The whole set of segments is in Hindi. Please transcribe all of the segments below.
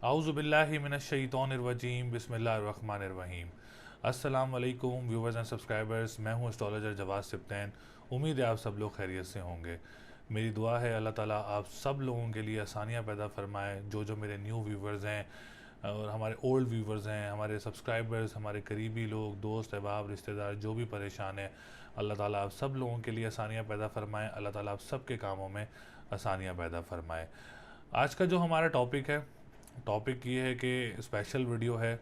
आउज़ुबिल्लाहि मिनश्शैतानिर्रजीम बिस्मिल्लाहिर्रहमानिर्रहीम। अस्सलाम वालेकुम व्यूवर्स एंड सब्सक्राइबर्स, मैं हूं एस्ट्रोलॉजर जवाद सिप्तैन। उम्मीद है आप सब लोग खैरियत से होंगे। मेरी दुआ है अल्लाह ताला आप सब लोगों के लिए आसानियां पैदा फरमाए। जो मेरे न्यू व्यूवर्स हैं और हमारे ओल्ड व्यूवर्स हैं, हमारे सब्सक्राइबर्स, हमारे करीबी लोग, दोस्त अहबाब, रिश्तेदार जो भी परेशान हैं, अल्लाह ताला आप सब लोगों के लिए आसानियां पैदा फरमाए। अल्लाह ताला आप सब के कामों में आसानियां पैदा फरमाए। आज का जो हमारा टॉपिक ये है कि स्पेशल वीडियो है।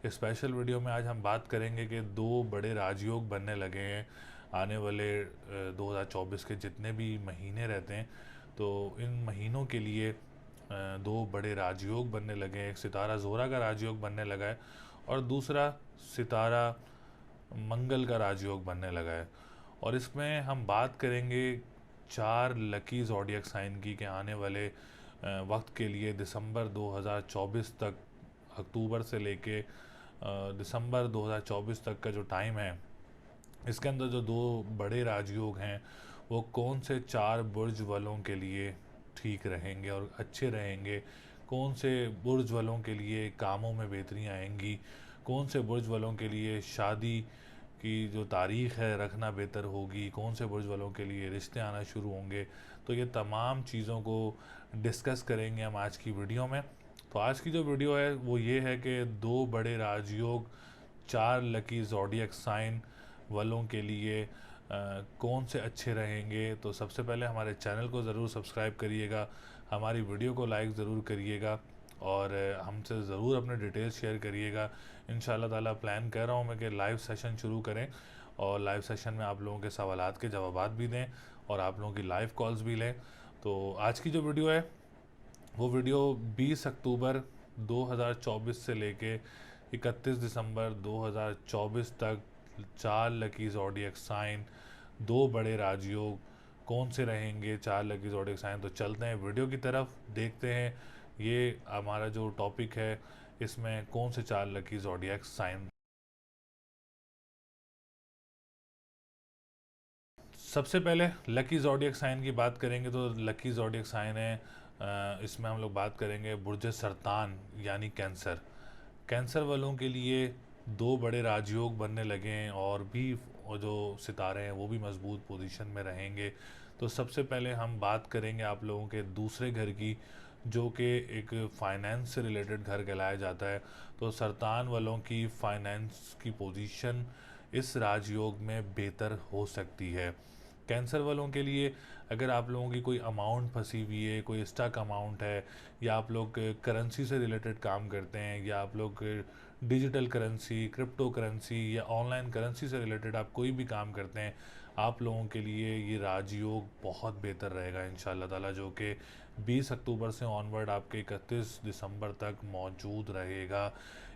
स्पेशल वीडियो में आज हम बात करेंगे कि दो बड़े राजयोग बनने लगे हैं। आने वाले 2024 के जितने भी महीने रहते हैं, तो इन महीनों के लिए दो बड़े राजयोग बनने लगे हैं। एक सितारा ज़ोहरा का राजयोग बनने लगा है और दूसरा सितारा मंगल का राजयोग बनने लगा है। और इसमें हम बात करेंगे 4 लकी ज़ोडिएक साइन की, कि आने वाले वक्त के लिए दिसंबर 2024 तक, अक्टूबर से लेके दिसंबर 2024 तक का जो टाइम है, इसके अंदर जो दो बड़े राजयोग हैं वो कौन से 4 बुर्ज वालों के लिए ठीक रहेंगे और अच्छे रहेंगे, कौन से बुर्ज वालों के लिए कामों में बेहतरी आएंगी, कौन से बुर्ज वालों के लिए शादी की जो तारीख़ है रखना बेहतर होगी, कौन से बुर्ज वालों के लिए रिश्ते आना शुरू होंगे। तो ये तमाम चीज़ों को डिस्कस करेंगे हम आज की वीडियो में। तो आज की जो वीडियो है वो ये है कि दो बड़े राजयोग, 4 लकी ज़ोडिएक साइन वालों के लिए कौन से अच्छे रहेंगे। तो सबसे पहले हमारे चैनल को ज़रूर सब्सक्राइब करिएगा, हमारी वीडियो को लाइक ज़रूर करिएगा और हमसे ज़रूर अपने डिटेल्स शेयर करिएगा। इंशाल्लाह ताला प्लान कर रहा हूँ मैं कि लाइव सेशन शुरू करें और लाइव सेशन में आप लोगों के सवालात के जवाबात भी दें और आप लोगों की लाइव कॉल्स भी लें। तो आज की जो वीडियो है वो वीडियो 20 अक्टूबर 2024 से लेके 31 दिसंबर 2024 तक 4 लकी ज़ोडिएक साइन, दो बड़े राजयोग कौन से रहेंगे, 4 लकी ज़ोडिएक साइन। तो चलते हैं वीडियो की तरफ, देखते हैं ये हमारा जो टॉपिक है इसमें कौन से 4 लकी ज़ोडिएक साइन। सबसे पहले लकी ज़ोडिएक साइन की बात करेंगे तो लकी ज़ोडिएक साइन है, इसमें हम लोग बात करेंगे बुर्ज सरतान यानी कैंसर। कैंसर वालों के लिए दो बड़े राजयोग बनने लगे हैं और भी वो जो सितारे हैं वो भी मजबूत पोजीशन में रहेंगे। तो सबसे पहले हम बात करेंगे आप लोगों के दूसरे घर की, जो कि एक फाइनेंस से रिलेटेड घर कहलाया जाता है। तो सरतान वालों की फाइनेंस की पोजीशन इस राजयोग में बेहतर हो सकती है। कैंसर वालों के लिए अगर आप लोगों की कोई अमाउंट फंसी हुई है, कोई स्टक अमाउंट है, या आप लोग करेंसी से रिलेटेड काम करते हैं, या आप लोग डिजिटल करेंसी, क्रिप्टो करेंसी या ऑनलाइन करेंसी से रिलेटेड आप कोई भी काम करते हैं, आप लोगों के लिए ये राजयोग बहुत बेहतर रहेगा इंशाल्लाह ताला, जो कि 20 अक्टूबर से ऑनवर्ड आपके 31 दिसंबर तक मौजूद रहेगा।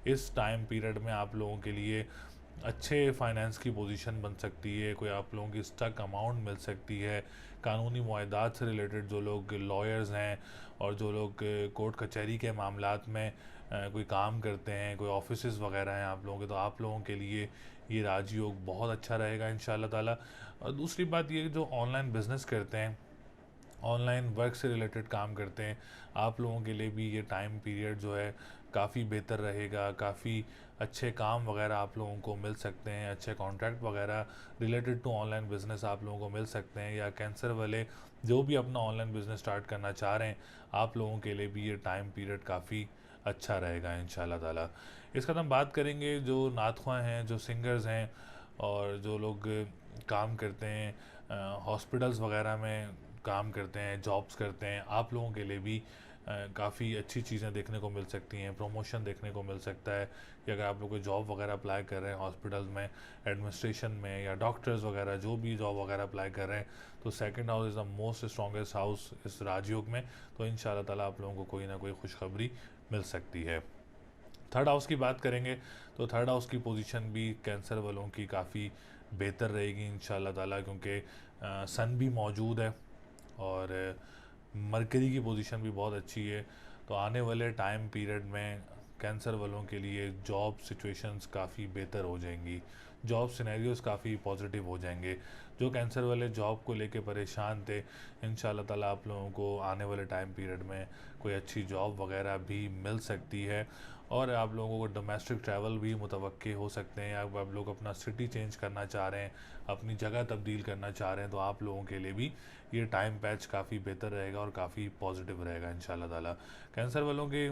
इस टाइम पीरियड में आप लोगों के लिए अच्छे फाइनेंस की पोजीशन बन सकती है, कोई आप लोगों की स्टक अमाउंट मिल सकती है। कानूनी मुआहदात से रिलेटेड जो लोग लॉयर्स हैं और जो लोग कोर्ट कचहरी के मामलात में कोई काम करते हैं, कोई ऑफिसेज वगैरह हैं आप लोगों के, तो आप लोगों के लिए ये राजयोग बहुत अच्छा रहेगा इंशाल्लाह ताला। और दूसरी बात ये, जो ऑनलाइन बिज़नेस करते हैं, ऑनलाइन वर्क से रिलेटेड काम करते हैं, आप लोगों के लिए भी ये टाइम पीरियड जो है काफ़ी बेहतर रहेगा। काफ़ी अच्छे काम वगैरह आप लोगों को मिल सकते हैं, अच्छे कॉन्ट्रैक्ट वगैरह रिलेटेड टू ऑनलाइन बिज़नेस आप लोगों को मिल सकते हैं। या कैंसर वाले जो भी अपना ऑनलाइन बिज़नेस स्टार्ट करना चाह रहे हैं, आप लोगों के लिए भी ये टाइम पीरियड काफ़ी अच्छा रहेगा इंशाल्लाह ताला। इसका हम बात करेंगे जो नातख्वां हैं, जो सिंगर्स हैं और जो लोग काम करते हैं हॉस्पिटल्स वगैरह में, काम करते हैं, जॉब्स करते हैं, आप लोगों के लिए भी काफ़ी अच्छी चीज़ें देखने को मिल सकती हैं। प्रमोशन देखने को मिल सकता है कि अगर आप लोग कोई जॉब वगैरह अप्लाई कर रहे हैं हॉस्पिटल्स में, एडमिनिस्ट्रेशन में, या डॉक्टर्स वगैरह जो भी जॉब वगैरह अप्लाई कर रहे हैं, तो second house is the most strongest house इस राजयोग में। तो इंशाल्लाह ताला आप लोगों को कोई ना कोई खुशखबरी मिल सकती है। थर्ड हाउस की बात करेंगे तो थर्ड हाउस की पोजीशन भी कैंसर वालों की काफ़ी बेहतर रहेगी इंशाल्लाह ताला, क्योंकि सन भी मौजूद है और मरकरी की पोजीशन भी बहुत अच्छी है। तो आने वाले टाइम पीरियड में कैंसर वालों के लिए जॉब सिचुएशंस काफ़ी बेहतर हो जाएंगी। जॉब सिनेरियोज काफ़ी पॉजिटिव हो जाएंगे। जो कैंसर वाले जॉब को लेके परेशान थे, इंशाल्लाह ताला आप लोगों को आने वाले टाइम पीरियड में कोई अच्छी जॉब वगैरह भी मिल सकती है। और आप लोगों को डोमेस्टिक ट्रैवल भी मुतवक्के हो सकते हैं। आप लोग अपना सिटी चेंज करना चाह रहे हैं, अपनी जगह तब्दील करना चाह रहे हैं, तो आप लोगों के लिए भी ये टाइम पैच काफ़ी बेहतर रहेगा और काफ़ी पॉजिटिव रहेगा इंशाल्लाह ताला। कैंसर वालों के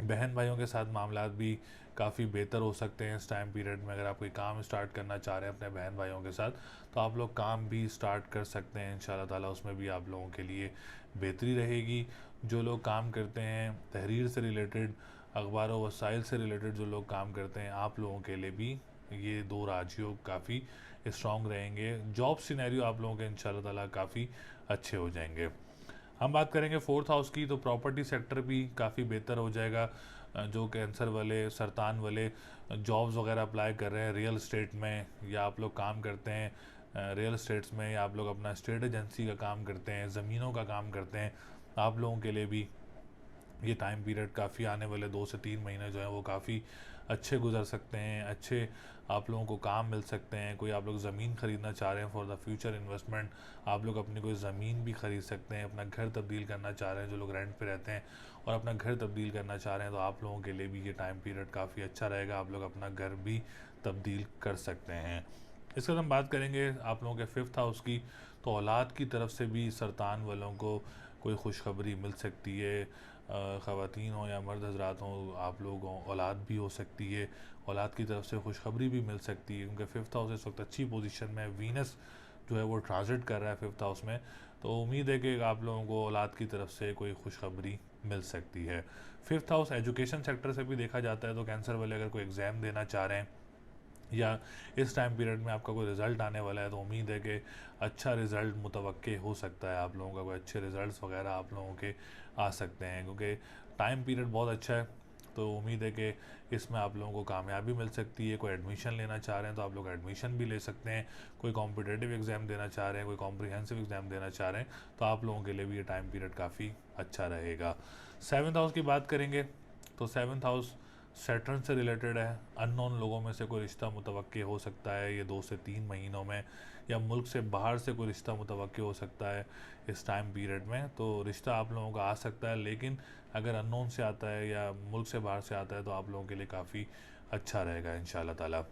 बहन भाइयों के साथ मामलात भी काफ़ी बेहतर हो सकते हैं इस टाइम पीरियड में। अगर आप कोई काम स्टार्ट करना चाह रहे हैं अपने बहन भाइयों के साथ, तो आप लोग काम भी स्टार्ट कर सकते हैं इंशाल्लाह ताला। उसमें भी आप लोगों के लिए बेहतरी रहेगी। जो लोग काम करते हैं तहरीर से रिलेटेड, अखबारों वसाइल से रिलेटेड जो लोग काम करते हैं, आप लोगों के लिए भी ये दो राजयोग काफ़ी स्ट्रॉन्ग रहेंगे। जॉब सिनेरियो आप लोगों के इंशाल्लाह ताला काफ़ी अच्छे हो जाएंगे। हम बात करेंगे फोर्थ हाउस की, तो प्रॉपर्टी सेक्टर भी काफ़ी बेहतर हो जाएगा। जो कैंसर वाले, सरतान वाले जॉब्स वगैरह अप्लाई कर रहे हैं रियल स्टेट में, या आप लोग काम करते हैं रियल स्टेट्स में, या आप लोग अपना स्टेट एजेंसी का काम करते हैं, ज़मीनों का काम करते हैं, आप लोगों के लिए भी ये टाइम पीरियड काफ़ी आने वाले 2 से 3 महीने जो हैं वो काफ़ी अच्छे गुजर सकते हैं। अच्छे आप लोगों को काम मिल सकते हैं। कोई आप लोग ज़मीन ख़रीदना चाह रहे हैं फॉर द फ्यूचर इन्वेस्टमेंट, आप लोग अपनी कोई ज़मीन भी ख़रीद सकते हैं। अपना घर तब्दील करना चाह रहे हैं, जो लोग रेंट पे रहते हैं और अपना घर तब्दील करना चाह रहे हैं, तो आप लोगों के लिए भी ये टाइम पीरियड काफ़ी अच्छा रहेगा। आप लोग अपना घर भी तब्दील कर सकते हैं। इसके बाद हम बात करेंगे आप लोगों के फिफ्थ हाउस की, तो औलाद की तरफ से भी सरतान वालों को कोई खुशखबरी मिल सकती है। ख़वातीन हो या मर्द हजरात हों, आप लोगों औलाद भी हो सकती है, औलाद की तरफ से खुशखबरी भी मिल सकती है। क्योंकि फिफ्थ हाउस इस वक्त अच्छी पोजीशन में है, वीनस जो है वो ट्रांजिट कर रहा है फिफ्थ हाउस में, तो उम्मीद है कि आप लोगों को औलाद की तरफ से कोई खुशखबरी मिल सकती है। फिफ्थ हाउस एजुकेशन सेक्टर से भी देखा जाता है, तो कैंसर वाले अगर कोई एग्ज़ाम देना चाह रहे हैं या इस टाइम पीरियड में आपका कोई रिज़ल्ट आने वाला है, तो उम्मीद है कि अच्छा रिज़ल्ट मुतवक्के हो सकता है। आप लोगों का कोई अच्छे रिज़ल्ट्स वगैरह आप लोगों के आ सकते हैं, क्योंकि टाइम पीरियड बहुत अच्छा है। तो उम्मीद है कि इसमें आप लोगों को कामयाबी मिल सकती है। कोई एडमिशन लेना चाह रहे हैं तो आप लोग एडमिशन भी ले सकते हैं। कोई कॉम्पिटिटिव एग्ज़ाम देना चाह रहे हैं, कोई कॉम्प्रिहेंसिव एग्ज़ाम देना चाह रहे हैं, तो आप लोगों के लिए भी ये टाइम पीरियड काफ़ी अच्छा रहेगा। सेवन्थ हाउस की बात करेंगे, तो सेवन्थ हाउस सैटर्न से रिलेटेड है। अननोन लोगों में से कोई रिश्ता मुतवक्के हो सकता है ये 2 से 3 महीनों में, या मुल्क से बाहर से कोई रिश्ता मुतवक्के हो सकता है इस टाइम पीरियड में। तो रिश्ता आप लोगों का आ सकता है, लेकिन अगर अननोन से आता है या मुल्क से बाहर से आता है, तो आप लोगों के लिए काफ़ी अच्छा रहेगा इंशाल्लाह ताला।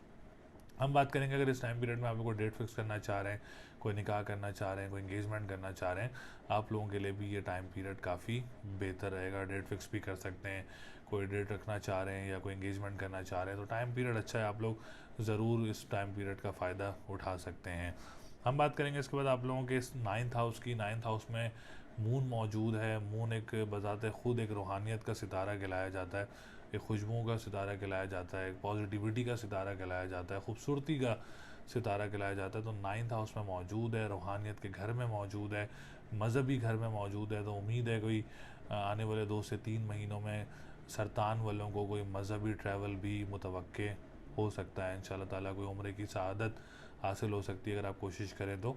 हम बात करेंगे अगर इस टाइम पीरियड में आप लोग को डेट फिक्स करना चाह रहे हैं, कोई निकाह करना चाह रहे हैं, कोई इंगेजमेंट करना चाह रहे हैं, आप लोगों के लिए भी ये टाइम पीरियड काफ़ी बेहतर रहेगा। डेट फिक्स भी कर सकते हैं, कोई डेट रखना चाह रहे हैं या कोई इंगेजमेंट करना चाह रहे हैं, तो टाइम पीरियड अच्छा है। आप लोग ज़रूर इस टाइम पीरियड का फ़ायदा उठा सकते हैं। हम बात करेंगे इसके बाद आप लोगों के इस नाइन्थ हाउस की। नाइन्थ हाउस में मून मौजूद है। मून एक बज़ाते ख़ुद एक रूहानियत का सितारा कहलाया जाता है, एक खुशबुओं का सितारा कहलाया जाता है, एक पॉजिटिविटी का सितारा कहलाया जाता है, खूबसूरती का सितारा कहलाया जाता है। तो नाइन्थ हाउस में मौजूद है, रूहानियत के घर में मौजूद है, मज़हबी घर में मौजूद है। तो उम्मीद है कोई आने वाले 2 से 3 महीनों में सरतान वालों को कोई मज़हबी ट्रैवल भी मुतवक्के हो सकता है इंशाल्लाह ताला। कोई उम्र की सआदत हासिल हो सकती है अगर आप कोशिश करें तो।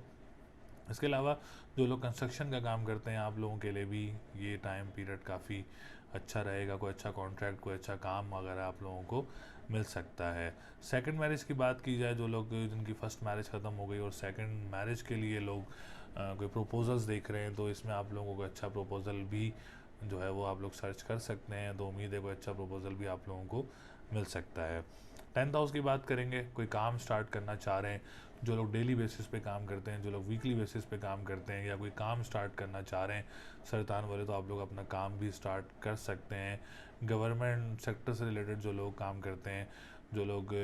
इसके अलावा जो लोग कंस्ट्रक्शन का काम करते हैं, आप लोगों के लिए भी ये टाइम पीरियड काफ़ी अच्छा रहेगा। कोई अच्छा कॉन्ट्रैक्ट, कोई अच्छा काम वगैरह आप लोगों को मिल सकता है। सेकंड मैरिज की बात की जाए, जो लोग जिनकी फ़र्स्ट मैरिज ख़त्म हो गई और सेकंड मैरिज के लिए लोग कोई प्रपोजल्स देख रहे हैं, तो इसमें आप लोगों को अच्छा प्रपोज़ल भी जो है वो आप लोग सर्च कर सकते हैं। तो उम्मीद है कोई अच्छा प्रपोज़ल भी आप लोगों को मिल सकता है। टेंथ हाउस की बात करेंगे, कोई काम स्टार्ट करना चाह रहे हैं, जो लोग डेली बेसिस पे काम करते हैं, जो लोग वीकली बेसिस पे काम करते हैं, या कोई काम स्टार्ट करना चाह रहे हैं सरतान वाले, तो आप लोग अपना काम भी स्टार्ट कर सकते हैं। गवर्नमेंट सेक्टर से रिलेटेड जो लोग काम करते हैं, जो लोग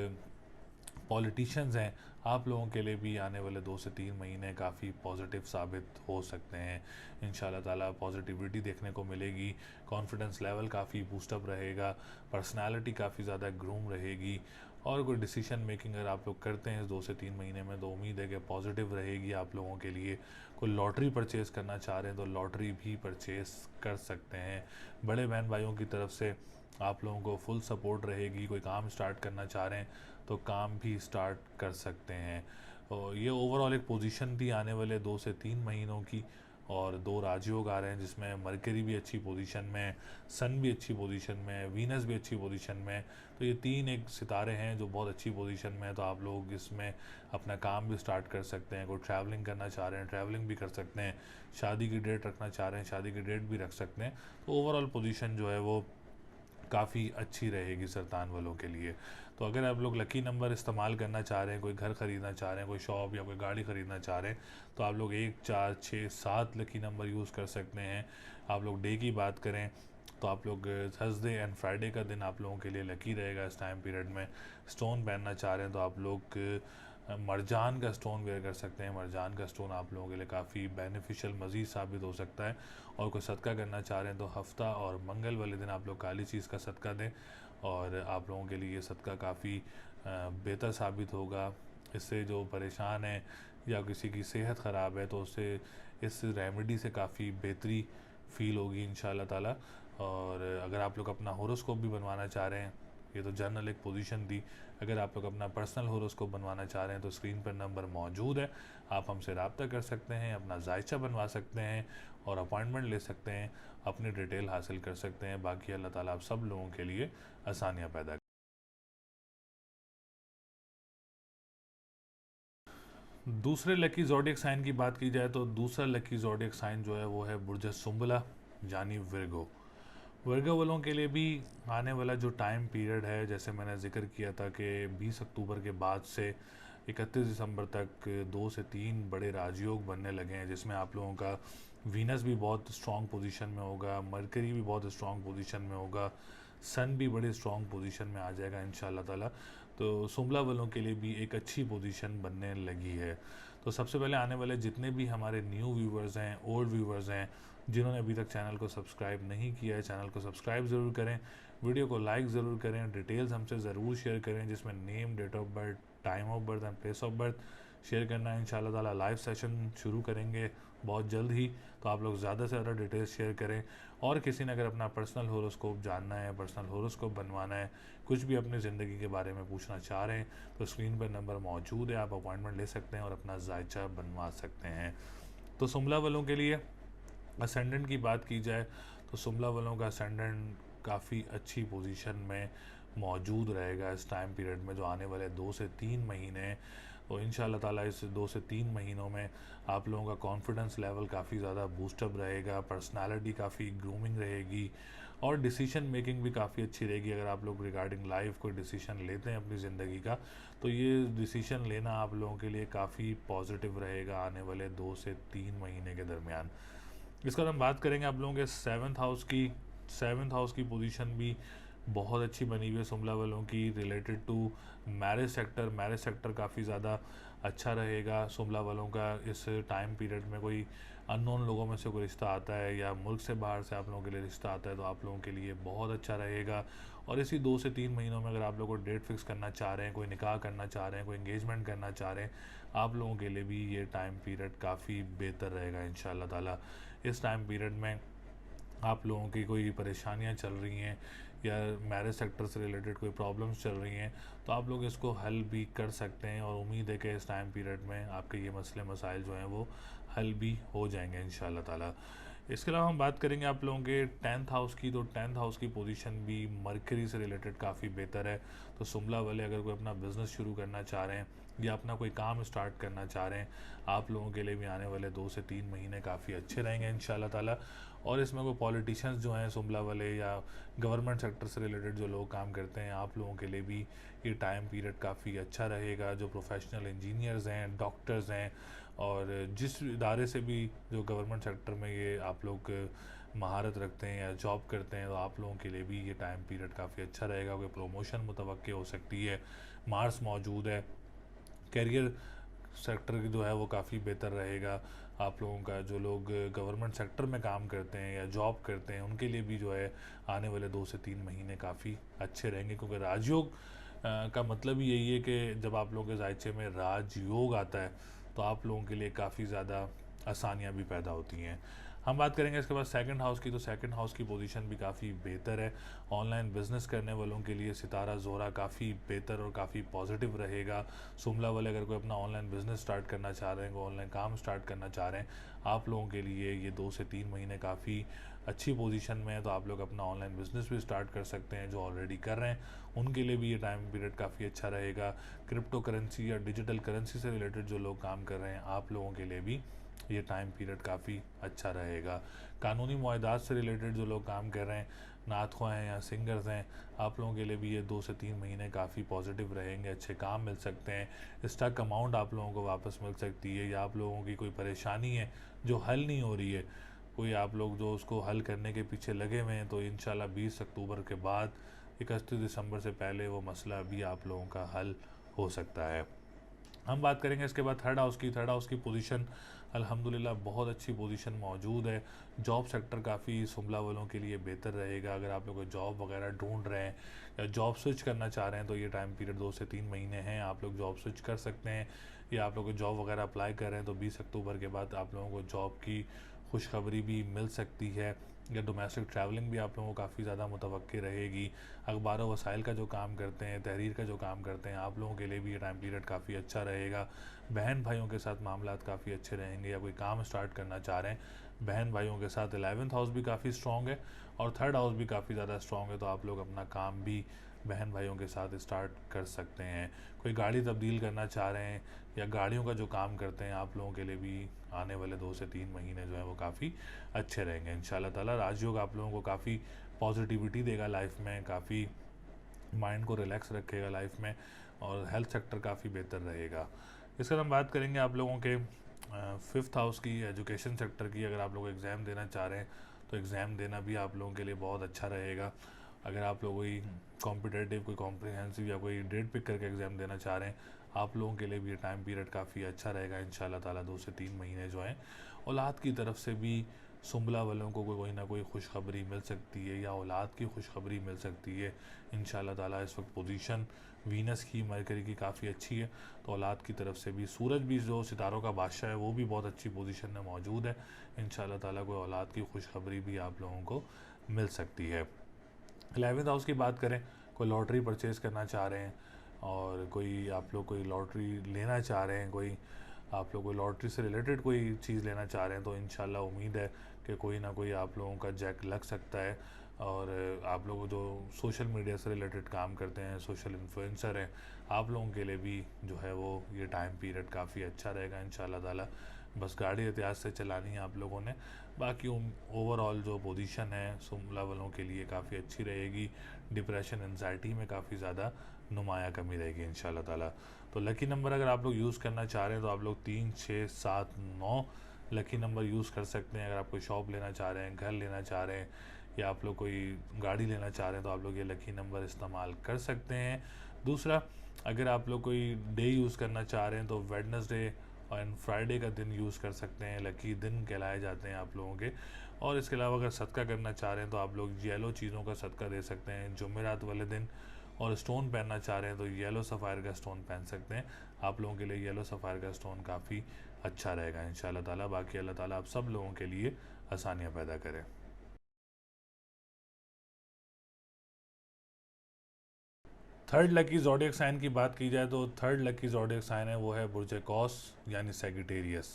पॉलिटिशियंस हैं, आप लोगों के लिए भी आने वाले 2 से 3 महीने काफ़ी पॉजिटिव साबित हो सकते हैं इंशाल्लाह ताला। पॉजिटिविटी देखने को मिलेगी, कॉन्फिडेंस लेवल काफ़ी बूस्टअप रहेगा, पर्सनालिटी काफ़ी ज़्यादा ग्रूम रहेगी, और कोई डिसीजन मेकिंग अगर आप लोग करते हैं इस 2 से 3 महीने में, तो उम्मीद है कि पॉजिटिव रहेगी आप लोगों के लिए। कोई लॉटरी परचेज़ करना चाह रहे हैं, तो लॉटरी भी परचेज़ कर सकते हैं। बड़े बहन भाइयों की तरफ से आप लोगों को फुल सपोर्ट रहेगी। कोई काम स्टार्ट करना चाह रहे हैं तो काम भी स्टार्ट कर सकते हैं। और ये ओवरऑल एक पोजीशन थी आने वाले 2 से 3 महीनों की। और 2 राजयोग आ रहे हैं जिसमें मरकरी भी अच्छी पोजीशन में, सन भी अच्छी पोजीशन में, वीनस भी अच्छी पोजीशन में। तो ये 3 एक सितारे हैं जो बहुत अच्छी पोजीशन में है। तो आप लोग इसमें अपना काम भी स्टार्ट कर सकते हैं। कोई ट्रैवलिंग करना चाह रहे हैं ट्रैवलिंग भी कर सकते हैं, शादी की डेट रखना चाह रहे हैं शादी की डेट भी रख सकते हैं। तो ओवरऑल पोजीशन जो है वो काफ़ी अच्छी रहेगी सरतान वालों के लिए। तो अगर आप लोग लकी नंबर इस्तेमाल करना चाह रहे हैं, कोई घर ख़रीदना चाह रहे हैं, कोई शॉप या कोई गाड़ी ख़रीदना चाह रहे हैं, तो आप लोग 1, 4, 6, 7 लकी नंबर यूज़ कर सकते हैं। आप लोग डे की बात करें तो आप लोग थर्सडे एंड फ्राइडे का दिन आप लोगों के लिए लकी रहेगा इस टाइम पीरियड में। स्टोन पहनना चाह रहे हैं तो आप लोग मरजान का स्टोन वेयर कर सकते हैं। मरजान का स्टोन आप लोगों के लिए काफ़ी बेनिफिशियल मज़ीद साबित हो सकता है। और कोई सदका करना चाह रहे हैं तो हफ्ता और मंगल वाले दिन आप लोग काली चीज़ का सदका दें और आप लोगों के लिए ये सदका काफ़ी बेहतर साबित होगा। इससे जो परेशान है या किसी की सेहत ख़राब है तो उससे इस रेमेडी से काफ़ी बेहतरी फील होगी इंशाल्लाह ताला। और अगर आप लोग अपना होरोस्कोप भी बनवाना चाह रहे हैं, ये तो जनरल एक पोजीशन थी, अगर आप लोग अपना पर्सनल होरोस्कोप बनवाना चाह रहे हैं तो स्क्रीन पर नंबर मौजूद है, आप हमसे रब्ता कर सकते हैं, अपना जायचा बनवा सकते हैं और अपॉइंटमेंट ले सकते हैं, अपनी डिटेल हासिल कर सकते हैं। बाकी अल्लाह ताला आप सब लोगों के लिए आसानियाँ पैदा। दूसरे लकी ज़ोडिएक साइन की बात की जाए तो दूसरा लकी ज़ोडिएक साइन जो है वो है बुर्ज सुंबला यानी विर्गो। वर्गो वालों के लिए भी आने वाला जो टाइम पीरियड है, जैसे मैंने जिक्र किया था कि 20 अक्टूबर के बाद से 31 दिसंबर तक 2 से 3 बड़े राजयोग बनने लगे हैं, जिसमें आप लोगों का वीनस भी बहुत स्ट्रॉन्ग पोजीशन में होगा, मरकरी भी बहुत स्ट्रॉन्ग पोजीशन में होगा, सन भी बड़े स्ट्रॉन्ग पोजीशन में आ जाएगा इंशाल्लाह ताला। तो सुमला वालों के लिए भी एक अच्छी पोजीशन बनने लगी है। तो सबसे पहले आने वाले जितने भी हमारे न्यू व्यूवर्स हैं, ओल्ड व्यूवर्स हैं, जिन्होंने अभी तक चैनल को सब्सक्राइब नहीं किया है, चैनल को सब्सक्राइब ज़रूर करें, वीडियो को लाइक ज़रूर करें, डिटेल्स हमसे ज़रूर शेयर करें जिसमें name, date of birth, time of birth and place of birth share करना है। इंशाल्लाह ताला लाइव सेशन शुरू करेंगे बहुत जल्द ही, तो आप लोग ज़्यादा से ज़्यादा डिटेल्स शेयर करें। और किसी ने अगर अपना पर्सनल होरोस्कोप जानना है, पर्सनल होरोस्कोप बनवाना है, कुछ भी अपनी ज़िंदगी के बारे में पूछना चाह रहे हैं, तो स्क्रीन पर नंबर मौजूद है, आप अपॉइंटमेंट ले सकते हैं और अपना जायचा बनवा सकते हैं। तो सुमला वालों के लिए असेंडेंट की बात की जाए तो सुमला वालों का असेंडेंट काफ़ी अच्छी पोजीशन में मौजूद रहेगा इस टाइम पीरियड में, जो आने वाले 2 से 3 महीने हैं। तो इंशाल्लाह ताला इस 2 से 3 महीनों में आप लोगों का कॉन्फिडेंस लेवल काफ़ी ज़्यादा बूस्टअप रहेगा, पर्सनालिटी काफ़ी ग्रूमिंग रहेगी और डिसीजन मेकिंग भी काफ़ी अच्छी रहेगी। अगर आप लोग रिगार्डिंग लाइफ कोई डिसीजन लेते हैं अपनी ज़िंदगी का, तो ये डिसीजन लेना आप लोगों के लिए काफ़ी पॉजिटिव रहेगा आने वाले 2 से 3 महीने के दरमियान। इसके बाद हम बात करेंगे आप लोगों के सेवन्थ हाउस की पोजीशन भी बहुत अच्छी बनी हुई है सुमला वालों की, रिलेटेड टू मैरिज सेक्टर काफ़ी ज़्यादा अच्छा रहेगा सुमला वालों का। इस टाइम पीरियड में कोई अननोन लोगों में से कोई रिश्ता आता है या मुल्क से बाहर से आप लोगों के लिए रिश्ता आता है तो आप लोगों के लिए बहुत अच्छा रहेगा। और इसी 2 से 3 महीनों में अगर आप लोग को डेट फिक्स करना चाह रहे हैं, कोई निकाह करना चाह रहे हैं, कोई एंगेजमेंट करना चाह रहे हैं, आप लोगों के लिए भी ये टाइम पीरियड काफ़ी बेहतर रहेगा इंशाल्लाह ताला। इस टाइम पीरियड में आप लोगों की कोई परेशानियां चल रही हैं या मैरिज सेक्टर से रिलेटेड कोई प्रॉब्लम्स चल रही हैं, तो आप लोग इसको हल भी कर सकते हैं और उम्मीद है कि इस टाइम पीरियड में आपके ये मसले मसाइल जो हैं वो हल भी हो जाएंगे इंशाल्लाह ताला। इसके अलावा हम बात करेंगे आप लोगों के 10th हाउस की, तो 10th हाउस की पोजीशन भी मरकरी से रिलेटेड काफ़ी बेहतर है। तो सुमला वाले अगर कोई अपना बिज़नेस शुरू करना चाह रहे हैं या अपना कोई काम स्टार्ट करना चाह रहे हैं, आप लोगों के लिए भी आने वाले 2 से 3 महीने काफ़ी अच्छे रहेंगे इंशाल्लाह ताला। और इसमें कोई पॉलिटिशियंस जो हैं सुमला वाले या गवर्नमेंट सेक्टर से रिलेटेड जो लोग काम करते हैं, आप लोगों के लिए भी ये टाइम पीरियड काफ़ी अच्छा रहेगा। जो प्रोफेशनल इंजीनियर्स हैं, डॉक्टर्स हैं और जिस इदारे से भी जो गवर्नमेंट सेक्टर में ये आप लोग महारत रखते हैं या जॉब करते हैं, तो आप लोगों के लिए भी ये टाइम पीरियड काफ़ी अच्छा रहेगा। कोई प्रमोशन मुतवक्के हो सकती है, मार्स मौजूद है, करियर सेक्टर जो है वो काफ़ी बेहतर रहेगा। आप लोगों का जो लोग गवर्नमेंट सेक्टर में काम करते हैं या जॉब करते हैं, उनके लिए भी जो है आने वाले 2 से 3 महीने काफ़ी अच्छे रहेंगे, क्योंकि राजयोग का मतलब ही यही है कि जब आप लोगों के जायचे में राजयोग आता है तो आप लोगों के लिए काफ़ी ज़्यादा आसानियाँ भी पैदा होती हैं। हम बात करेंगे इसके बाद सेकंड हाउस की, तो सेकंड हाउस की पोजीशन भी काफ़ी बेहतर है। ऑनलाइन बिजनेस करने वालों के लिए सितारा ज़ोरा काफ़ी बेहतर और काफ़ी पॉजिटिव रहेगा। शुमला वाले अगर कोई अपना ऑनलाइन बिजनेस स्टार्ट करना चाह रहे हैं, कोई ऑनलाइन काम स्टार्ट करना चाह रहे हैं, आप लोगों के लिए ये 2 से 3 महीने काफ़ी अच्छी पोजीशन में है। तो आप लोग अपना ऑनलाइन बिजनेस भी स्टार्ट कर सकते हैं। जो ऑलरेडी कर रहे हैं उनके लिए भी ये टाइम पीरियड काफ़ी अच्छा रहेगा। क्रिप्टो करेंसी या डिजिटल करेंसी से रिलेटेड जो लोग काम कर रहे हैं, आप लोगों के लिए भी ये टाइम पीरियड काफ़ी अच्छा रहेगा। कानूनी मुआहदात से रिलेटेड जो लोग काम कर रहे हैं, नातख़्वाह हैं या सिंगर्स हैं, आप लोगों के लिए भी ये 2 से 3 महीने काफ़ी पॉजिटिव रहेंगे। अच्छे काम मिल सकते हैं, स्टक अमाउंट आप लोगों को वापस मिल सकती है, या आप लोगों की कोई परेशानी है जो हल नहीं हो रही है, कोई आप लोग जो उसको हल करने के पीछे लगे हुए हैं, तो इंशाल्लाह 20 अक्टूबर के बाद 31 दिसंबर से पहले वो मसला भी आप लोगों का हल हो सकता है। हम बात करेंगे इसके बाद थर्ड हाउस की। थर्ड हाउस की पोजीशन अल्हम्दुलिल्लाह बहुत अच्छी पोजीशन मौजूद है। जॉब सेक्टर काफ़ी शुमला वालों के लिए बेहतर रहेगा। अगर आप लोग जॉब वगैरह ढूंढ रहे हैं या जॉब स्विच करना चाह रहे हैं, तो ये टाइम पीरियड 2 से 3 महीने हैं, आप लोग जॉब स्विच कर सकते हैं। या आप लोग जॉब वगैरह अप्लाई कर रहे हैं, तो 20 अक्टूबर के बाद आप लोगों को जॉब की खुशखबरी भी मिल सकती है। या डोमेस्टिक ट्रैवलिंग भी आप लोगों को काफ़ी ज़्यादा मुतवक्किल रहेगी। अखबार व वसाइल का जो काम करते हैं, तहरीर का जो काम करते हैं, आप लोगों के लिए भी ये टाइम पीरियड काफ़ी अच्छा रहेगा। बहन भाइयों के साथ मामलात काफ़ी अच्छे रहेंगे। या कोई काम स्टार्ट करना चाह रहे हैं बहन भाइयों के साथ, 11th हाउस भी काफ़ी स्ट्रॉन्ग है और थर्ड हाउस भी काफ़ी ज़्यादा स्ट्रॉन्ग है, तो आप लोग अपना काम भी बहन भाइयों के साथ स्टार्ट कर सकते हैं। कोई गाड़ी तब्दील करना चाह रहे हैं या गाड़ियों का जो काम करते हैं, आप लोगों के लिए भी आने वाले 2 से 3 महीने जो है वो काफ़ी अच्छे रहेंगे इंशाल्लाह ताला। राजयोग आप लोगों को काफ़ी पॉजिटिविटी देगा लाइफ में, काफ़ी माइंड को रिलैक्स रखेगा लाइफ में, और हेल्थ सेक्टर काफ़ी बेहतर रहेगा। इसके बाद हम बात करेंगे आप लोगों के 5th हाउस की, एजुकेशन सेक्टर की। अगर आप लोग एग्ज़ाम देना चाह रहे हैं, तो एग्ज़ाम देना भी आप लोगों के लिए बहुत अच्छा रहेगा। अगर आप लोग कोई कॉम्पिटेटिव, कोई कॉम्प्रिहेंसिव या कोई डेट पिक करके एग्ज़ाम देना चाह रहे हैं, आप लोगों के लिए भी ये टाइम पीरियड काफ़ी अच्छा रहेगा इंशाल्लाह ताला। 2 से 3 महीने जो हैं, औलाद की तरफ से भी सुंबला वालों को कोई ना कोई खुशखबरी मिल सकती है, या औलाद की खुशखबरी मिल सकती है इंशाल्लाह ताला। इस वक्त पोजीशन वीनस की, मरकरी की काफ़ी अच्छी है, तो औलाद की तरफ से भी, सूरज भी जो सितारों का बादशाह है वो भी बहुत अच्छी पोजीशन में मौजूद है। इंशाल्लाह ताला कोई औलाद की खुशखबरी भी आप लोगों को मिल सकती है। 11th हाउस की बात करें, कोई लॉटरी परचेज़ करना चाह रहे हैं, और कोई आप लोग कोई लॉटरी लेना चाह रहे हैं, कोई आप लोग कोई लॉटरी से रिलेटेड कोई चीज़ लेना चाह रहे हैं, तो इंशाल्लाह उम्मीद है कि कोई ना कोई आप लोगों का जैक लग सकता है। और आप लोग जो सोशल मीडिया से रिलेटेड काम करते हैं, सोशल इन्फ्लुएंसर हैं, आप लोगों के लिए भी जो है वो ये टाइम पीरियड काफ़ी अच्छा रहेगा इंशाल्लाह ताला। बस गाड़ी एहतियात से चलानी है आप लोगों ने। बाकी ओवरऑल जो पोजीशन है शुमला वालों के लिए काफ़ी अच्छी रहेगी। डिप्रेशन, एंजाइटी में काफ़ी ज़्यादा नुमाया कमी रहेगी इंशाल्लाह ताला। तो लकी नंबर अगर आप लोग यूज़ करना चाह रहे हैं, तो आप लोग 3, 6, 7, 9 लकी नंबर यूज़ कर सकते हैं। अगर आप कोई शॉप लेना चाह रहे हैं, घर लेना चाह रहे हैं, या आप लोग कोई गाड़ी लेना चाह रहे हैं, तो आप लोग ये लकी नंबर इस्तेमाल कर सकते हैं। दूसरा, अगर आप लोग कोई डे यूज़ करना चाह रहे हैं, तो वेडनेसडे एंड फ्राइडे का दिन यूज़ कर सकते हैं, लकी दिन कहलाए जाते हैं आप लोगों के। और इसके अलावा अगर सदका करना चाह रहे हैं, तो आप लोग येलो चीज़ों का सदका दे सकते हैं जुमेरात वाले दिन। और स्टोन पहनना चाह रहे हैं, तो येलो सफ़ायर का स्टोन पहन सकते हैं। आप लोगों के लिए येलो सफ़ायर का स्टोन काफ़ी अच्छा रहेगा इंशाल्लाह ताला। बाकी अल्लाह ताला आप सब लोगों के लिए आसानियाँ पैदा करें। थर्ड लकी ज़ोडिएक साइन की बात की जाए, तो थर्ड लकी ज़ोडिएक साइन है वो है बुर्ज कौस यानी सेगिटेरियस।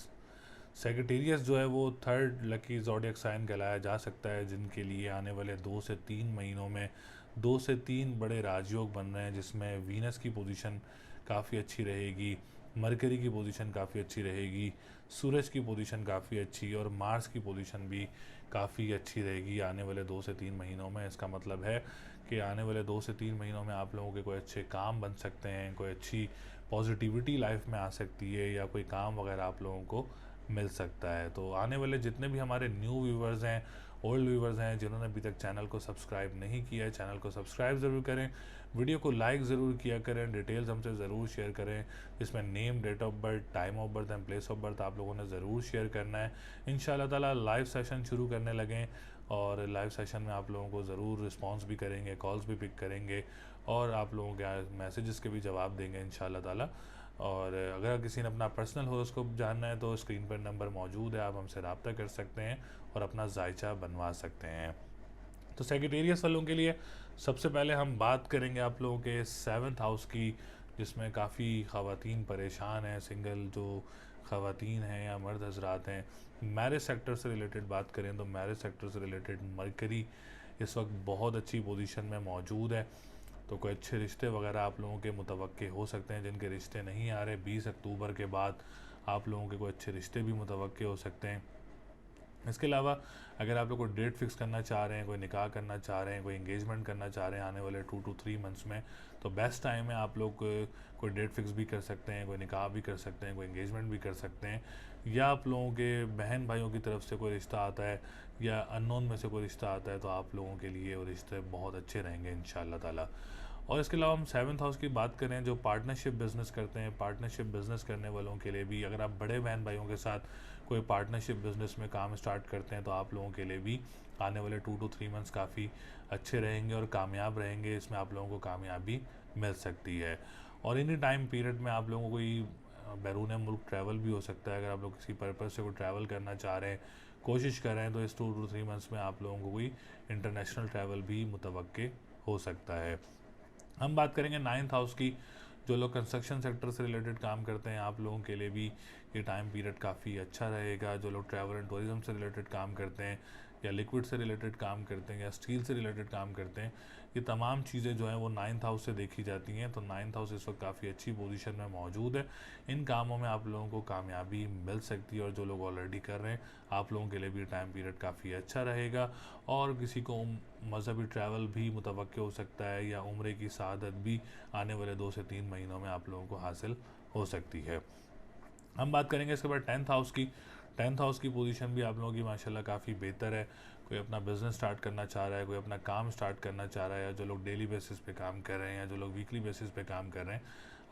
सेगिटेरियस जो है वो थर्ड लकी ज़ोडिएक साइन कहलाया जा सकता है, जिनके लिए आने वाले 2 से 3 महीनों में 2 से 3 बड़े राजयोग बन रहे हैं, जिसमें वीनस की पोजीशन काफ़ी अच्छी रहेगी, मरकरी की पोजीशन काफ़ी अच्छी रहेगी, सूरज की पोजीशन काफ़ी अच्छी, और मार्स की पोजीशन भी काफ़ी अच्छी रहेगी आने वाले 2 से 3 महीनों में। इसका मतलब है कि आने वाले 2 से 3 महीनों में आप लोगों के कोई अच्छे काम बन सकते हैं, कोई अच्छी पॉजिटिविटी लाइफ में आ सकती है, या कोई काम वगैरह आप लोगों को मिल सकता है। तो आने वाले जितने भी हमारे न्यू व्यूवर्स हैं, ओल्ड व्यूवर्स हैं, जिन्होंने अभी तक चैनल को सब्सक्राइब नहीं किया है, चैनल को सब्सक्राइब ज़रूर करें, वीडियो को लाइक ज़रूर किया करें, डिटेल्स हमसे ज़रूर शेयर करें, जिसमें name, date of birth, time of birth and place of birth आप लोगों ने ज़रूर शेयर करना है। इंशाल्लाह ताला लाइव सेशन शुरू करने लगें, और लाइव सेशन में आप लोगों को ज़रूर रिस्पॉन्स भी करेंगे, कॉल्स भी पिक करेंगे, और आप लोगों के मैसेजेस के भी जवाब देंगे इंशाल्लाह ताला। और अगर किसी ने अपना पर्सनल हॉरोस्कोप जानना है तो स्क्रीन पर नंबर मौजूद है, आप हमसे रब्ता कर सकते हैं और अपना जायचा बनवा सकते हैं। तो सेगिटेरियस वालों के लिए सबसे पहले हम बात करेंगे आप लोगों के 7th हाउस की, जिसमें काफ़ी ख़वातीन परेशान हैं। सिंगल जो ख़वातीन हैं या मर्द हजरात हैं, मैरिज सेक्टर से रिलेटेड बात करें तो मैरिज सेक्टर से रिलेटेड मरकरी इस वक्त बहुत अच्छी पोजीशन में मौजूद है। तो कोई अच्छे रिश्ते वगैरह आप लोगों के मुतवक्के हो सकते हैं। जिनके रिश्ते नहीं आ रहे, 20 अक्टूबर के बाद आप लोगों के कोई अच्छे रिश्ते भी मुतवक्के हो सकते हैं। इसके अलावा अगर आप लोग कोई डेट फिक्स करना चाह रहे हैं, कोई निकाह करना चाह रहे हैं, कोई एंगेजमेंट करना चाह रहे हैं आने वाले 2 to 3 मंथ्स में, तो बेस्ट टाइम है। आप लोग कोई डेट फिक्स भी कर सकते हैं, कोई निकाह भी कर सकते हैं, कोई एंगेजमेंट भी कर सकते हैं। या आप लोगों के बहन भाइयों की तरफ से कोई रिश्ता आता है या अननोन में से कोई रिश्ता आता है, तो आप लोगों के लिए वो रिश्ते बहुत अच्छे रहेंगे इंशाल्लाह ताला। और इसके अलावा हम 7th हाउस की बात करें, जो पार्टनरशिप बिज़नेस करते हैं, पार्टनरशिप बिज़नेस करने वालों के लिए भी, अगर आप बड़े बहन भाइयों के साथ कोई पार्टनरशिप बिज़नेस में काम स्टार्ट करते हैं, तो आप लोगों के लिए भी आने वाले 2 to 3 मंथ्स काफ़ी अच्छे रहेंगे और कामयाब रहेंगे। इसमें आप लोगों को कामयाबी मिल सकती है। और इन्हीं टाइम पीरियड में आप लोगों को कोई बैरून मुल्क ट्रैवल भी हो सकता है। अगर आप लोग किसी पर्पज़ से कोई ट्रैवल करना चाह रहे हैं, कोशिश कर रहे हैं, तो इस 2 to 3 मंथ्स में आप लोगों को कोई इंटरनेशनल ट्रैवल भी मुतवक्के हो सकता है। हम बात करेंगे 9th हाउस की। जो लोग कंस्ट्रक्शन सेक्टर से रिलेटेड काम करते हैं, आप लोगों के लिए भी ये टाइम पीरियड काफ़ी अच्छा रहेगा। जो लोग ट्रैवल एंड टूरिज़्म से रिलेटेड काम करते हैं या लिक्विड से रिलेटेड काम करते हैं या स्टील से रिलेटेड काम करते हैं, ये तमाम चीज़ें जो हैं वो 9th हाउस से देखी जाती हैं। तो 9th हाउस इस वक्त काफ़ी अच्छी पोजीशन में मौजूद है। इन कामों में आप लोगों को कामयाबी मिल सकती है। और जो लोग ऑलरेडी कर रहे हैं, आप लोगों के लिए भी टाइम पीरियड काफ़ी अच्छा रहेगा। और किसी को मज़हबी ट्रैवल भी मुतवक्के हो सकता है या उम्रे की सआदत भी आने वाले 2 से 3 महीनों में आप लोगों को हासिल हो सकती है। हम बात करेंगे इसके बाद 10th हाउस की। 10th हाउस की पोजीशन भी आप लोगों की माशाल्लाह काफ़ी बेहतर है। कोई अपना बिज़नेस स्टार्ट करना चाह रहा है, कोई अपना काम स्टार्ट करना चाह रहा है, या जो लोग डेली बेसिस पे काम कर रहे हैं या जो लोग वीकली बेसिस पे काम कर रहे हैं,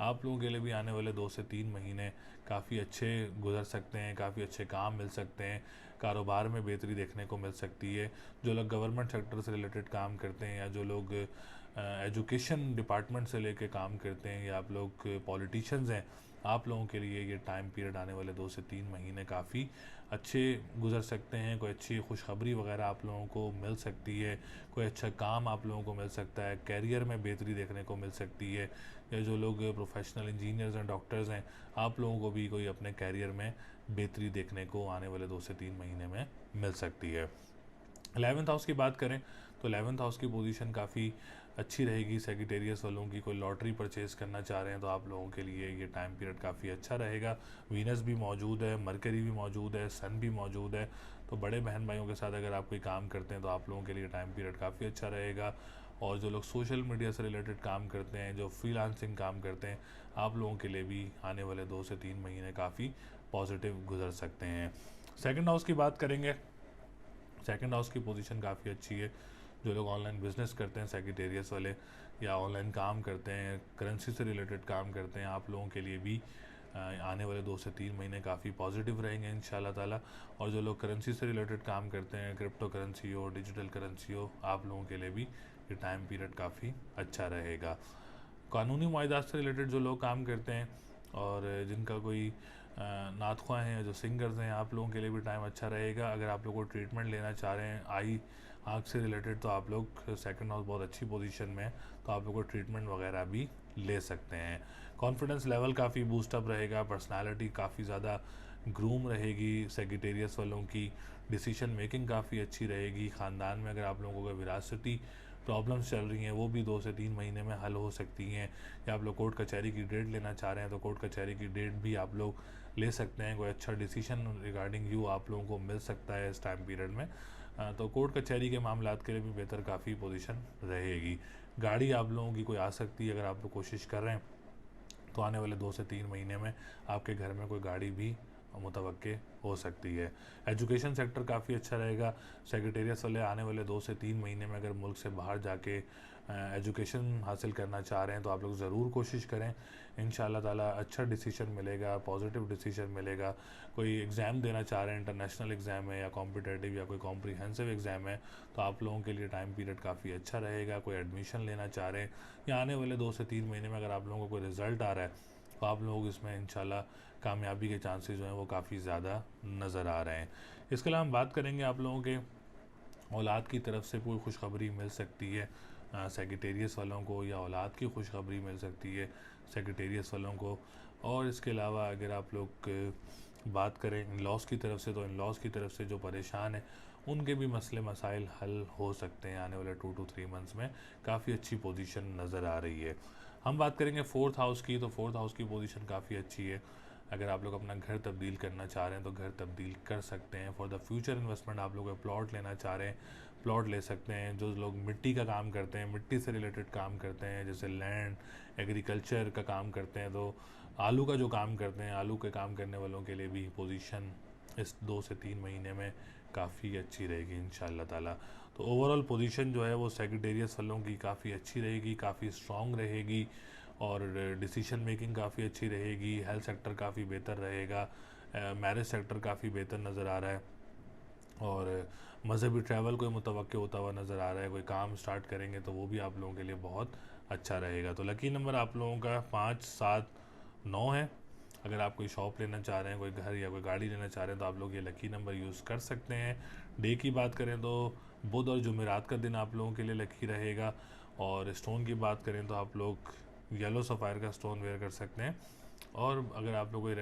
आप लोगों के लिए भी आने वाले 2 से 3 महीने काफ़ी अच्छे गुजर सकते हैं। काफ़ी अच्छे काम मिल सकते हैं, कारोबार में बेहतरी देखने को मिल सकती है। जो लोग गवर्नमेंट सेक्टर से रिलेटेड काम करते हैं या जो लोग एजुकेशन डिपार्टमेंट से लेके काम करते हैं या आप लोग पॉलिटिशियंस हैं, आप लोगों के लिए ये टाइम पीरियड आने वाले 2 से 3 महीने काफ़ी अच्छे गुजर सकते हैं। कोई अच्छी खुशखबरी वगैरह आप लोगों को मिल सकती है, कोई अच्छा काम आप लोगों को मिल सकता है, कैरियर में बेहतरी देखने को मिल सकती है। या जो लोग प्रोफेशनल इंजीनियर्स हैं, डॉक्टर्स हैं, आप लोगों को भी कोई अपने कैरियर में बेहतरी देखने को आने वाले 2 से 3 महीने में मिल सकती है। 11th हाउस की बात करें तो 11th हाउस की पोजीशन काफ़ी अच्छी रहेगी। सेगिटेरियस वालों की कोई लॉटरी परचेज़ करना चाह रहे हैं, तो आप लोगों के लिए ये टाइम पीरियड काफ़ी अच्छा रहेगा। वीनस भी मौजूद है, मरकरी भी मौजूद है, सन भी मौजूद है। तो बड़े बहन भाइयों के साथ अगर आप कोई काम करते हैं, तो आप लोगों के लिए टाइम पीरियड काफ़ी अच्छा रहेगा। और जो लोग सोशल मीडिया से रिलेटेड काम करते हैं, जो फ्रीलांसिंग काम करते हैं, आप लोगों के लिए भी आने वाले 2 से 3 महीने काफ़ी पॉजिटिव गुजर सकते हैं। सेकंड हाउस की बात करेंगे। सेकंड हाउस की पोजीशन काफ़ी अच्छी है। जो लोग ऑनलाइन बिजनेस करते हैं, सेक्रेटेरियस वाले, या ऑनलाइन काम करते हैं, करेंसी से रिलेटेड काम करते हैं, आप लोगों के लिए भी आने वाले 2 से 3 महीने काफ़ी पॉजिटिव रहेंगे इंशाल्लाह ताला। और जो लोग करेंसी से रिलेटेड काम करते हैं, क्रिप्टो करेंसी हो, डिजिटल करेंसी हो, आप लोगों के लिए भी ये टाइम पीरियड काफ़ी अच्छा रहेगा। कानूनी मुआहदात से रिलेटेड जो लोग काम करते हैं और जिनका कोई नात ख्वाह हैं, जो सिंगर्स हैं, आप लोगों के लिए भी टाइम अच्छा रहेगा। अगर आप लोग को ट्रीटमेंट लेना चाह रहे हैं आँख से रिलेटेड, तो आप लोग सेकंड हाउस बहुत अच्छी पोजीशन में है, तो आप लोग को ट्रीटमेंट वगैरह भी ले सकते हैं। कॉन्फिडेंस लेवल काफ़ी बूस्टअप रहेगा, पर्सनालिटी काफ़ी ज़्यादा ग्रूम रहेगी सेक्रेटेरियस वालों की, डिसीजन मेकिंग काफ़ी अच्छी रहेगी। ख़ानदान में अगर आप लोगों को विरासती प्रॉब्लम्स चल रही हैं, वो भी 2 से 3 महीने में हल हो सकती हैं। या आप लोग कोर्ट कचहरी की डेट लेना चाह रहे हैं, तो कोर्ट कचहरी की डेट भी आप लोग ले सकते हैं। कोई अच्छा डिसीजन रिगार्डिंग यू आप लोगों को मिल सकता है इस टाइम पीरियड में। तो कोर्ट कचहरी के मामलात के लिए भी बेहतर काफ़ी पोजीशन रहेगी। गाड़ी आप लोगों की कोई आ सकती है, अगर आप लोग कोशिश कर रहे हैं, तो आने वाले 2 से 3 महीने में आपके घर में कोई गाड़ी भी मुतवक्के हो सकती है। एजुकेशन सेक्टर काफ़ी अच्छा रहेगा। सेक्रेटेरियस वाले आने वाले 2 से 3 महीने में अगर मुल्क से बाहर जाके एजुकेशन हासिल करना चाह रहे हैं, तो आप लोग ज़रूर कोशिश करें। इंशाल्लाह ताला अच्छा डिसीजन मिलेगा, पॉजिटिव डिसीजन मिलेगा। कोई एग्ज़ाम देना चाह रहे हैं, इंटरनेशनल एग्ज़ाम है या कॉम्पिटेटिव या कोई कॉम्प्रिहेंसिव एग्ज़ाम है, तो आप लोगों के लिए टाइम पीरियड काफ़ी अच्छा रहेगा। कोई एडमिशन लेना चाह रहे हैं या आने वाले 2 से 3 महीने में अगर आप लोगों को कोई रिज़ल्ट आ रहा है तो आप लोग इसमें इंशाल्लाह कामयाबी के चांसेस जो हैं वो काफ़ी ज़्यादा नज़र आ रहे हैं। इसके अलावा हम बात करेंगे आप लोगों के औलाद की तरफ से कोई खुशखबरी मिल सकती है सेक्रेटेरियस वालों को, या औलाद की खुशखबरी मिल सकती है सेक्रेटेरियस वालों को। और इसके अलावा अगर आप लोग बात करें इन लॉस की तरफ से, तो इन लॉस की तरफ से जो परेशान है उनके भी मसले मसाइल हल हो सकते हैं आने वाले 2 to 3 मंथ्स में। काफ़ी अच्छी पोजीशन नज़र आ रही है। हम बात करेंगे फोर्थ हाउस की, तो फोर्थ हाउस की पोजीशन काफ़ी अच्छी है। अगर आप लोग अपना घर तब्दील करना चाह रहे हैं तो घर तब्दील कर सकते हैं। फॉर द फ्यूचर इन्वेस्टमेंट आप लोग प्लॉट लेना चाह रहे हैं, प्लॉट ले सकते हैं। जो लोग मिट्टी का काम करते हैं, मिट्टी से रिलेटेड काम करते हैं, जैसे लैंड एग्रीकल्चर का काम करते हैं, तो आलू का जो काम करते हैं, आलू के काम करने वालों के लिए भी पोजीशन इस 2 से 3 महीने में काफ़ी अच्छी रहेगी इंशाल्लाह ताला। तो ओवरऑल पोजीशन जो है वो सेक्रेटेरियस वालों की काफ़ी अच्छी रहेगी, काफ़ी स्ट्रॉन्ग रहेगी, और डिसीजन मेकिंग काफ़ी अच्छी रहेगी। हेल्थ सेक्टर काफ़ी बेहतर रहेगा, मैरिज सेक्टर काफ़ी बेहतर नज़र आ रहा है, और मज़हबी ट्रैवल कोई मुतवक्के होता हुआ नज़र आ रहा है। कोई काम स्टार्ट करेंगे तो वो भी आप लोगों के लिए बहुत अच्छा रहेगा। तो लकी नंबर आप लोगों का 5, 7, 9 है। अगर आप कोई शॉप लेना चाह रहे हैं, कोई घर या कोई गाड़ी लेना चाह रहे हैं, तो आप लोग ये लकी नंबर यूज़ कर सकते हैं। डे की बात करें तो बुध और जुमेरात का दिन आप लोगों के लिए लकी रहेगा। और स्टोन की बात करें तो आप लोग येलो सफ़ायर का स्टोन वेयर कर सकते हैं। और अगर आप लोग कोई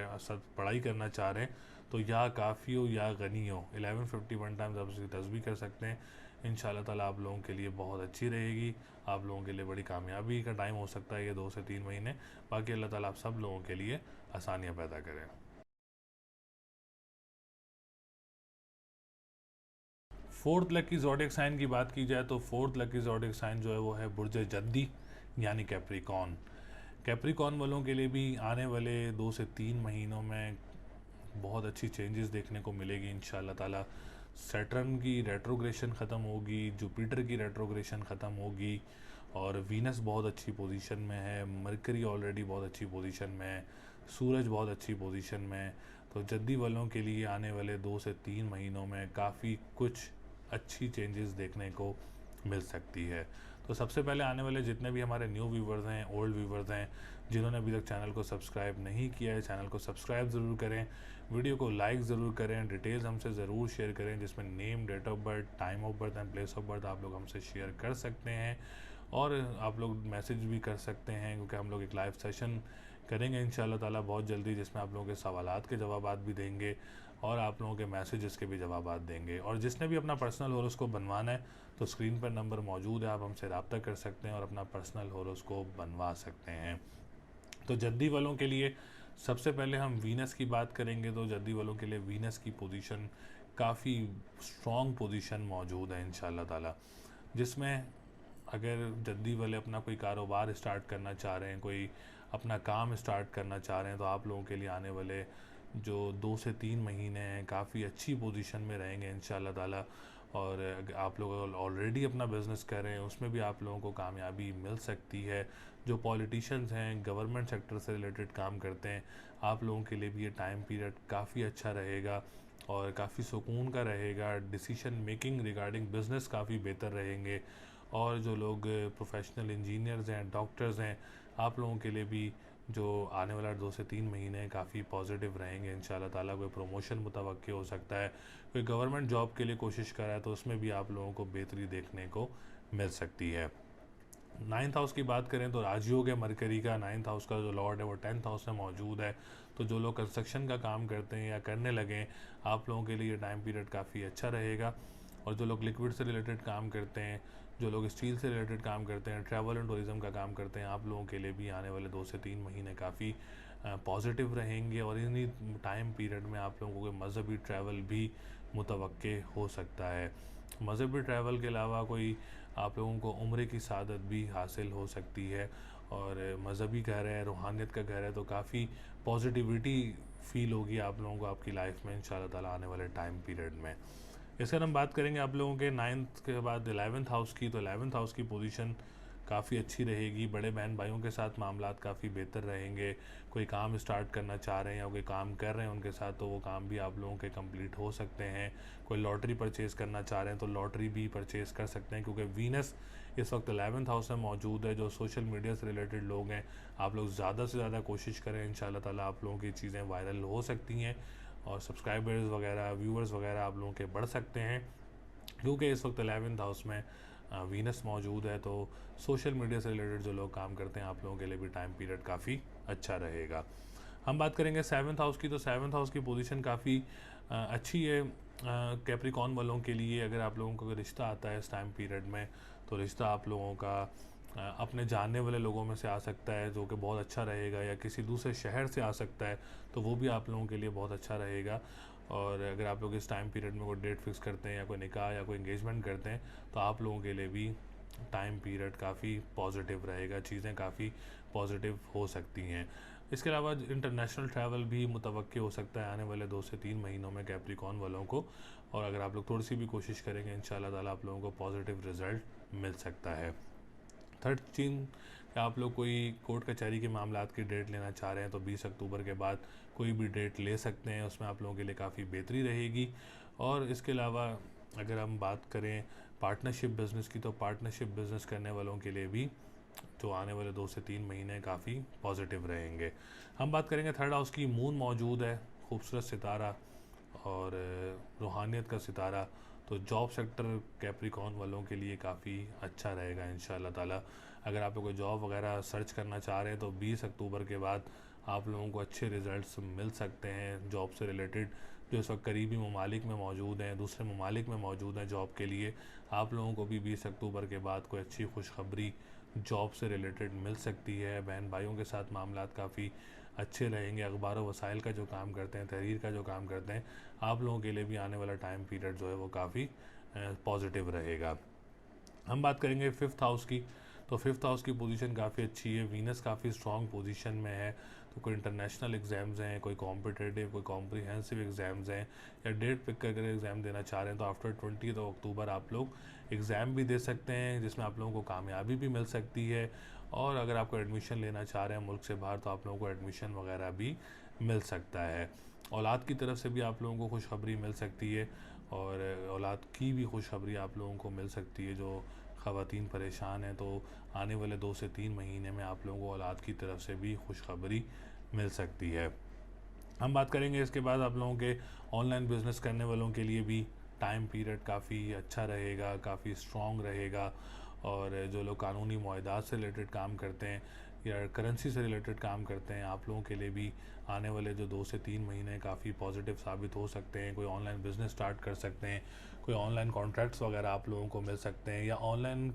पढ़ाई करना चाह रहे हैं तो या काफ़ी हो या गनी हो 1151 टाइम्स आप उसकी तस्बीह कर सकते हैं। इंशाल्लाह ताला आप लोगों के लिए बहुत अच्छी रहेगी, आप लोगों के लिए बड़ी कामयाबी का टाइम हो सकता है ये 2 से 3 महीने। बाकी अल्लाह ताला आप सब लोगों के लिए आसानियाँ पैदा करें। फोर्थ लकी ज़ोडिएक साइन की बात की जाए तो फोर्थ लकी ज़ोडिएक साइन जो है वो है बुर्ज जद्दी यानी कैप्रिकॉन। कैप्रिकॉन वालों के लिए भी आने वाले 2 से 3 महीनों में बहुत अच्छी चेंजेस देखने को मिलेगी इंशाल्लाह ताला। सैटर्न की रेट्रोग्रेशन ख़त्म होगी, जुपिटर की रेट्रोग्रेशन ख़त्म होगी, और वीनस बहुत अच्छी पोजीशन में है, मरकरी ऑलरेडी बहुत अच्छी पोजीशन में है, सूरज बहुत अच्छी पोजीशन में है। तो जद्दी वालों के लिए आने वाले 2 से 3 महीनों में काफ़ी कुछ अच्छी चेंजेस देखने को मिल सकती है। तो सबसे पहले आने वाले जितने भी हमारे न्यू व्यूवर्स हैं, ओल्ड व्यूवर्स हैं, जिन्होंने अभी तक चैनल को सब्सक्राइब नहीं किया है, चैनल को सब्सक्राइब ज़रूर करें, वीडियो को लाइक ज़रूर करें, डिटेल्स हमसे ज़रूर शेयर करें, जिसमें name, date of birth, time of birth and place of birth आप लोग हमसे शेयर कर सकते हैं। और आप लोग मैसेज भी कर सकते हैं, क्योंकि हम लोग एक लाइव सेशन करेंगे इंशाल्लाह ताला बहुत जल्दी, जिसमें आप लोगों के सवालात के जवाबात भी देंगे और आप लोगों के मैसेजेस के भी जवाबात देंगे। और जिसने भी अपना पर्सनल होरोस्कोप बनवाना है तो स्क्रीन पर नंबर मौजूद है, आप हमसे रब्ता कर सकते हैं और अपना पर्सनल होरोस्कोप बनवा सकते हैं। तो जद्दी वालों के लिए सबसे पहले हम वीनस की बात करेंगे। तो जद्दी वालों के लिए वीनस की पोजीशन काफ़ी स्ट्रॉन्ग पोजीशन मौजूद है इंशाल्लाह ताला, जिसमें अगर जद्दी वाले अपना कोई कारोबार स्टार्ट करना चाह रहे हैं, कोई अपना काम स्टार्ट करना चाह रहे हैं, तो आप लोगों के लिए आने वाले जो 2 से 3 महीने हैं काफ़ी अच्छी पोजीशन में रहेंगे इंशाल्लाह ताला। और आप लोग ऑलरेडी अपना बिज़नेस कर रहे हैं उसमें भी आप लोगों को कामयाबी मिल सकती है। जो पॉलिटिशियंस हैं, गवर्नमेंट सेक्टर से रिलेटेड काम करते हैं, आप लोगों के लिए भी ये टाइम पीरियड काफ़ी अच्छा रहेगा और काफ़ी सुकून का रहेगा। डिसीजन मेकिंग रिगार्डिंग बिज़नेस काफ़ी बेहतर रहेंगे। और जो लोग प्रोफेशनल इंजीनियर्स हैं, डॉक्टर्स हैं, आप लोगों के लिए भी जो आने वाला 2 से 3 महीने काफ़ी पॉजिटिव रहेंगे इंशाल्लाह ताला। कोई प्रमोशन मुतवक्के हो सकता है, कोई गवर्नमेंट जॉब के लिए कोशिश कर रहा है तो उसमें भी आप लोगों को बेहतरी देखने को मिल सकती है। 9th हाउस की बात करें तो राजयोग है मरकरी का। 9th हाउस का जो लॉर्ड है वो 10th हाउस में मौजूद है। तो जो लोग कंस्ट्रक्शन का काम करते हैं या करने लगे हैं, आप लोगों के लिए ये टाइम पीरियड काफ़ी अच्छा रहेगा। और जो लोग लिक्विड से रिलेटेड काम करते हैं, जो लोग स्टील से रिलेटेड काम करते हैं, ट्रैवल एंड टूरिज़्म का काम करते हैं, आप लोगों के लिए भी आने वाले 2 से 3 महीने काफ़ी पॉजिटिव रहेंगे। और इन्हीं टाइम पीरियड में आप लोगों को मज़हबी ट्रैवल भी मुतवक्के हो सकता है। मज़हबी ट्रैवल के अलावा कोई आप लोगों को उम्रे की सादत भी हासिल हो सकती है। और मज़हबी घर है, रूहानियत का घर है, तो काफ़ी पॉजिटिविटी फील होगी आप लोगों को आपकी लाइफ में इंशाल्लाह ताला आने वाले टाइम पीरियड में। इसके हम बात करेंगे आप लोगों के 9th के बाद 11th हाउस की। तो 11th हाउस की पोजीशन काफ़ी अच्छी रहेगी। बड़े बहन भाइयों के साथ मामलात काफ़ी बेहतर रहेंगे। कोई काम स्टार्ट करना चाह रहे हैं या कोई काम कर रहे हैं उनके साथ, तो वो काम भी आप लोगों के कंप्लीट हो सकते हैं। कोई लॉटरी परचेज़ करना चाह रहे हैं तो लॉटरी भी परचेज़ कर सकते हैं, क्योंकि वीनस इस वक्त 11th हाउस में मौजूद है। जो सोशल मीडिया से रिलेटेड लोग हैं, आप लोग ज़्यादा से ज़्यादा कोशिश करें, इंशाल्लाह ताला आप लोगों की चीज़ें वायरल हो सकती हैं और सब्सक्राइबर्स वगैरह, व्यूअर्स वगैरह आप लोगों के बढ़ सकते हैं, क्योंकि इस वक्त 11th हाउस में वीनस मौजूद है। तो सोशल मीडिया से रिलेटेड जो लोग काम करते हैं, आप लोगों के लिए भी टाइम पीरियड काफ़ी अच्छा रहेगा। हम बात करेंगे 7th हाउस की, तो 7th हाउस की पोजीशन काफ़ी अच्छी है कैप्रिकॉर्न वालों के लिए। अगर आप लोगों को कोई रिश्ता आता है इस टाइम पीरियड में, तो रिश्ता आप लोगों का अपने जानने वाले लोगों में से आ सकता है, जो कि बहुत अच्छा रहेगा, या किसी दूसरे शहर से आ सकता है, तो वो भी आप लोगों के लिए बहुत अच्छा रहेगा। और अगर आप लोग इस टाइम पीरियड में कोई डेट फिक्स करते हैं या कोई निकाह या कोई एंगेजमेंट करते हैं, तो आप लोगों के लिए भी टाइम पीरियड काफ़ी पॉजिटिव रहेगा, चीज़ें काफ़ी पॉजिटिव हो सकती हैं। इसके अलावा इंटरनेशनल ट्रैवल भी मुतवक्की हो सकता है आने वाले 2 से 3 महीनों में कैप्रिकॉर्न वालों को। और अगर आप लोग थोड़ी सी भी कोशिश करेंगे, इंशाल्लाह ताला आप लोगों को पॉजिटिव रिज़ल्ट मिल सकता है। थर्ड चीज़, आप लोग कोई कोर्ट कचहरी के मामलात की डेट लेना चाह रहे हैं, तो 20 अक्टूबर के बाद कोई भी डेट ले सकते हैं, उसमें आप लोगों के लिए काफ़ी बेहतरी रहेगी। और इसके अलावा अगर हम बात करें पार्टनरशिप बिज़नेस की, तो पार्टनरशिप बिज़नेस करने वालों के लिए भी जो आने वाले 2 से 3 महीने काफ़ी पॉजिटिव रहेंगे। हम बात करेंगे थर्ड हाउस की। मून मौजूद है, खूबसूरत सितारा और रूहानियत का सितारा। तो जॉब सेक्टर कैप्रिकॉर्न वालों के लिए काफ़ी अच्छा रहेगा इंशाल्लाह ताला। अगर आप लोग कोई जॉब वगैरह सर्च करना चाह रहे हैं, तो 20 अक्टूबर के बाद आप लोगों को अच्छे रिज़ल्ट्स मिल सकते हैं जॉब से रिलेटेड। जो इस वक्त करीबी ममालिक में मौजूद हैं, दूसरे ममालिक में मौजूद हैं जॉब के लिए, आप लोगों को भी 20 अक्टूबर के बाद कोई अच्छी खुशखबरी जॉब से रिलेटेड मिल सकती है। बहन भाइयों के साथ मामलात काफ़ी अच्छे रहेंगे। अखबार व वसाइल का जो काम करते हैं, तहरीर का जो काम करते हैं, आप लोगों के लिए भी आने वाला टाइम पीरियड जो है वो काफ़ी पॉजिटिव रहेगा। हम बात करेंगे फिफ्थ हाउस की, तो फिफ्थ हाउस की पोजीशन काफ़ी अच्छी है। वीनस काफ़ी स्ट्रॉन्ग पोजीशन में है। तो कोई इंटरनेशनल एग्ज़ाम्स हैं, कोई कॉम्पिटिटिव, कोई कॉम्प्रिहेंसिव एग्ज़ाम्स हैं, या डेट पिक करके एग्ज़ाम देना चाह रहे हैं, तो आफ्टर 20 अक्टूबर आप लोग एग्ज़ाम भी दे सकते हैं, जिसमें आप लोगों को कामयाबी भी मिल सकती है। और अगर आपको एडमिशन लेना चाह रहे हैं मुल्क से बाहर, तो आप लोगों को एडमिशन वगैरह भी मिल सकता है। औलाद की तरफ से भी आप लोगों को खुशखबरी मिल सकती है, और औलाद की भी खुशखबरी आप लोगों को मिल सकती है। जो ख़वातीन परेशान हैं, तो आने वाले 2 से 3 महीने में आप लोगों को औलाद की तरफ से भी खुशखबरी मिल सकती है। हम बात करेंगे इसके बाद आप लोगों के ऑनलाइन बिज़नेस करने वालों के लिए भी टाइम पीरियड काफ़ी अच्छा रहेगा, काफ़ी स्ट्रॉन्ग रहेगा। और जो लोग कानूनी मुआहदात से रिलेटेड काम करते हैं या करेंसी से रिलेटेड काम करते हैं, आप लोगों के लिए भी आने वाले जो 2 से 3 महीने काफ़ी पॉजिटिव साबित हो सकते हैं। कोई ऑनलाइन बिज़नेस स्टार्ट कर सकते हैं, कोई ऑनलाइन कॉन्ट्रैक्ट्स वगैरह आप लोगों को मिल सकते हैं, या ऑनलाइन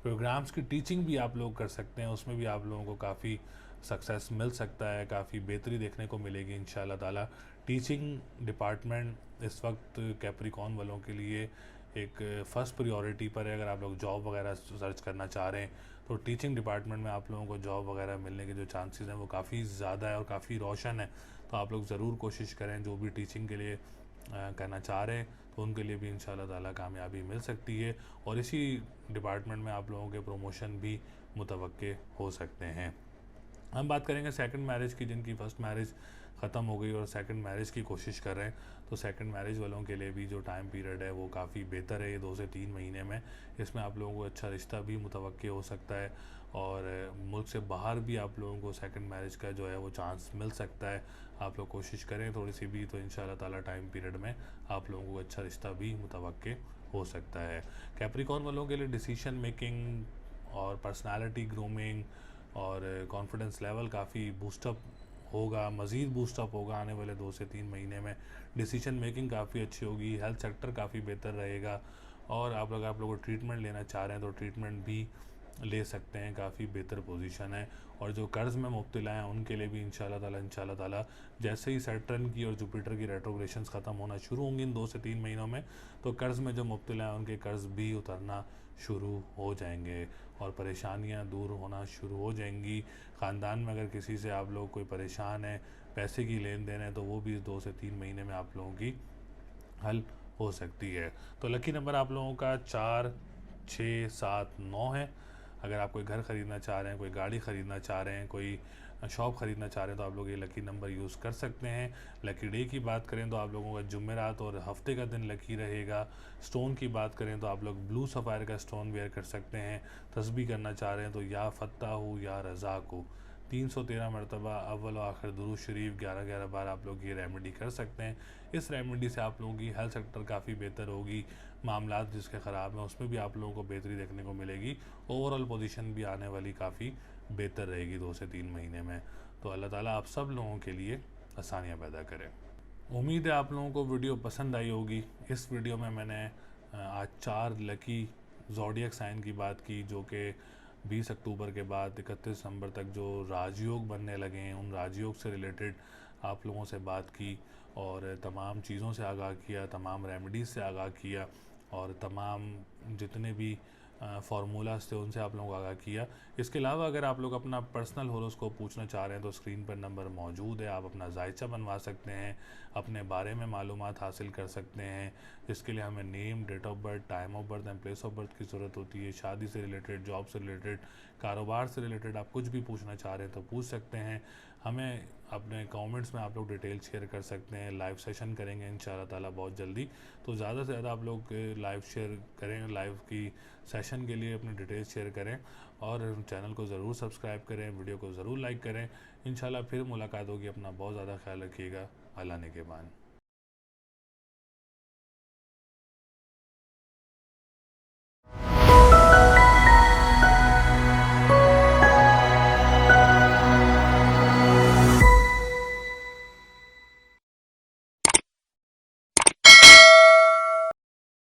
प्रोग्राम्स की टीचिंग भी आप लोग कर सकते हैं, उसमें भी आप लोगों को काफ़ी सक्सेस मिल सकता है, काफ़ी बेहतरी देखने को मिलेगी इंशाल्लाह ताला। टीचिंग डिपार्टमेंट इस वक्त कैप्रिकॉर्न वालों के लिए एक फ़र्स्ट प्रायोरिटी पर है। अगर आप लोग जॉब वगैरह सर्च करना चाह रहे हैं, तो टीचिंग डिपार्टमेंट में आप लोगों को जॉब वगैरह मिलने के जो चांसेस हैं वो काफ़ी ज़्यादा है और काफ़ी रोशन है। तो आप लोग ज़रूर कोशिश करें, जो भी टीचिंग के लिए करना चाह रहे हैं, तो उनके लिए भी इंशाल्लाह ताला कामयाबी मिल सकती है। और इसी डिपार्टमेंट में आप लोगों के प्रमोशन भी मुतवक्के हो सकते हैं। हम बात करेंगे सेकंड मैरिज की, जिनकी फ़र्स्ट मैरिज ख़त्म हो गई और सेकंड मैरिज की कोशिश कर रहे हैं, तो सेकंड मैरिज वालों के लिए भी जो टाइम पीरियड है वो काफ़ी बेहतर है। ये 2 से 3 महीने में इसमें आप लोगों को अच्छा रिश्ता भी मुतवक्के हो सकता है, और मुल्क से बाहर भी आप लोगों को सेकंड मैरिज का जो है वो चांस मिल सकता है। आप लोग कोशिश करें थोड़ी सी भी, तो इंशाल्लाह ताला टाइम पीरियड में आप लोगों को अच्छा रिश्ता भी मुतवक्के हो सकता है। कैप्रिकॉर्न वालों के लिए डिसीशन मेकिंग और पर्सनालिटी ग्रूमिंग और कॉन्फिडेंस लेवल काफ़ी बूस्टअप होगा, मज़ीद बूस्टअप होगा आने वाले 2 से 3 महीने में। डिसीजन मेकिंग काफ़ी अच्छी होगी, हेल्थ सेक्टर काफ़ी बेहतर रहेगा। और आप लोग ट्रीटमेंट लेना चाह रहे हैं, तो ट्रीटमेंट भी ले सकते हैं, काफ़ी बेहतर पोजीशन है। और जो कर्ज़ में मुब्तला हैं उनके लिए भी इंशाल्लाह ताला जैसे ही सैटर्न की और जुपिटर की रेट्रोग्रेशंस ख़त्म होना शुरू होंगी इन 2 से 3 महीनों में, तो कर्ज़ में जो मुब्तला हैं उनके कर्ज़ भी उतरना शुरू हो जाएंगे और परेशानियां दूर होना शुरू हो जाएंगी। ख़ानदान में अगर किसी से आप लोग कोई परेशान है, पैसे की लेन देन है, तो वो भी इस 2 से 3 महीने में आप लोगों की हल हो सकती है। तो लकी नंबर आप लोगों का 4, 6, 7, 9 है। अगर आप कोई घर ख़रीदना चाह रहे हैं, कोई गाड़ी ख़रीदना चाह रहे हैं, कोई शॉप ख़रीदना चाह रहे हैं, तो आप लोग ये लकी नंबर यूज़ कर सकते हैं। लकी डे की बात करें तो आप लोगों का जुमेरात और हफ्ते का दिन लकी रहेगा। स्टोन की बात करें तो आप लोग ब्लू सफ़ायर का स्टोन वेयर कर सकते हैं। तस्बीह करना चाह रहे हैं तो या फ़त्ताहू या रज़ाक़ू 313 मरतबा अव्वल व आखिर दुरूद शरीफ 11-11 बार आप लोग ये रेमेडी कर सकते हैं। इस रेमेडी से आप लोगों की हेल्थ सेक्टर काफ़ी बेहतर होगी। मामलात जिसके ख़राब हैं उसमें भी आप लोगों को बेहतरी देखने को मिलेगी। ओवरऑल पोजीशन भी आने वाली काफ़ी बेहतर रहेगी 2 से 3 महीने में। तो अल्लाह ताला आप सब लोगों के लिए आसानियाँ पैदा करें। उम्मीद है आप लोगों को वीडियो पसंद आई होगी। इस वीडियो में मैंने आज 4 लकी ज़ोडिएक साइन की बात की, जो कि 20 अक्टूबर के बाद 31 दिसंबर तक जो राजयोग बनने लगे हैं, उन राजयोग से रिलेटेड आप लोगों से बात की और तमाम चीज़ों से आगाह किया, तमाम रेमेडीज़ से आगाह किया और तमाम जितने भी फार्मूलाज थे उनसे आप लोगों को आगाह किया। इसके अलावा अगर आप लोग अपना पर्सनल होरोस्कोप पूछना चाह रहे हैं तो स्क्रीन पर नंबर मौजूद है। आप अपना जायचा बनवा सकते हैं, अपने बारे में मालूमात हासिल कर सकते हैं, जिसके लिए हमें name, date of birth, time of birth and place of birth की ज़रूरत होती है। शादी से रिलेटेड, जॉब से रिलेटेड, कारोबार से रिलेटेड आप कुछ भी पूछना चाह रहे हैं तो पूछ सकते हैं। हमें अपने कमेंट्स में आप लोग डिटेल शेयर कर सकते हैं। लाइव सेशन करेंगे इंशाल्लाह ताला बहुत जल्दी, तो ज़्यादा से ज़्यादा आप लोग लाइव शेयर करें, लाइव की सेशन के लिए अपनी डिटेल्स शेयर करें और चैनल को ज़रूर सब्सक्राइब करें, वीडियो को ज़रूर लाइक करें। इंशाल्लाह फिर मुलाकात होगी। अपना बहुत ज़्यादा ख्याल रखिएगा। अल्लाह ने के मान।